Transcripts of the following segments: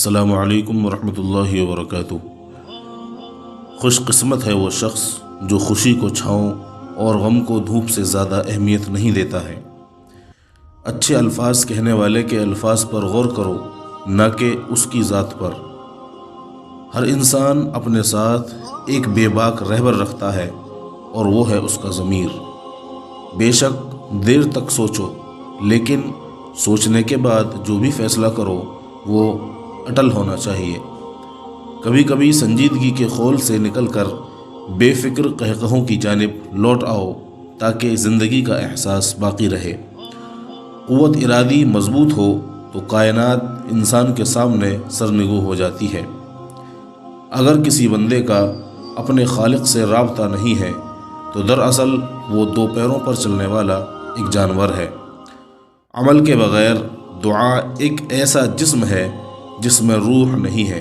السلام علیکم ورحمۃ اللہ وبرکاتہ۔ خوش قسمت ہے وہ شخص جو خوشی کو چھاؤں اور غم کو دھوپ سے زیادہ اہمیت نہیں دیتا ہے۔ اچھے الفاظ کہنے والے کے الفاظ پر غور کرو، نہ کہ اس کی ذات پر۔ ہر انسان اپنے ساتھ ایک بے باک رہبر رکھتا ہے اور وہ ہے اس کا ضمیر۔ بے شک دیر تک سوچو، لیکن سوچنے کے بعد جو بھی فیصلہ کرو وہ اٹل ہونا چاہیے۔ کبھی کبھی سنجیدگی کے خول سے نکل کر بے فکر قہقہوں کی جانب لوٹ آؤ تاکہ زندگی کا احساس باقی رہے۔ قوت ارادی مضبوط ہو تو کائنات انسان کے سامنے سرنگو ہو جاتی ہے۔ اگر کسی بندے کا اپنے خالق سے رابطہ نہیں ہے تو دراصل وہ دو پیروں پر چلنے والا ایک جانور ہے۔ عمل کے بغیر دعا ایک ایسا جسم ہے جس میں روح نہیں ہے۔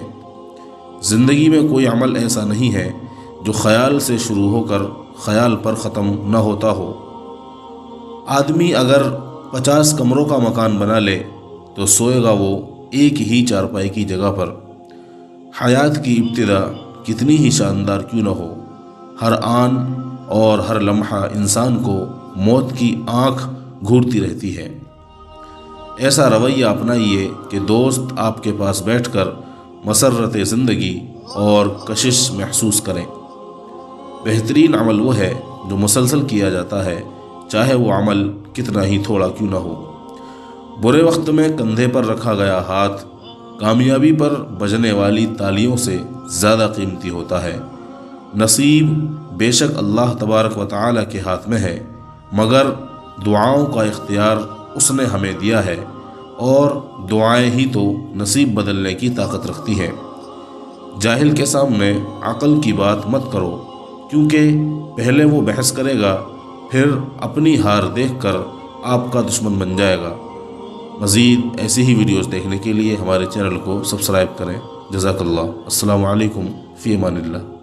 زندگی میں کوئی عمل ایسا نہیں ہے جو خیال سے شروع ہو کر خیال پر ختم نہ ہوتا ہو۔ آدمی اگر 50 کمروں کا مکان بنا لے تو سوئے گا وہ ایک ہی چارپائی کی جگہ پر۔ حیات کی ابتدا کتنی ہی شاندار کیوں نہ ہو، ہر آن اور ہر لمحہ انسان کو موت کی آنکھ گھورتی رہتی ہے۔ ایسا رویہ اپنائیے کہ دوست آپ کے پاس بیٹھ کر مسرت زندگی اور کشش محسوس کریں۔ بہترین عمل وہ ہے جو مسلسل کیا جاتا ہے، چاہے وہ عمل کتنا ہی تھوڑا کیوں نہ ہو۔ برے وقت میں کندھے پر رکھا گیا ہاتھ کامیابی پر بجنے والی تالیوں سے زیادہ قیمتی ہوتا ہے۔ نصیب بے شک اللہ تبارک و تعالی کے ہاتھ میں ہے، مگر دعاؤں کا اختیار اس نے ہمیں دیا ہے، اور دعائیں ہی تو نصیب بدلنے کی طاقت رکھتی ہیں۔ جاہل کے سامنے عقل کی بات مت کرو، کیونکہ پہلے وہ بحث کرے گا، پھر اپنی ہار دیکھ کر آپ کا دشمن بن جائے گا۔ مزید ایسی ہی ویڈیوز دیکھنے کے لیے ہمارے چینل کو سبسکرائب کریں۔ جزاک اللہ۔ السلام علیکم، فی امان اللہ۔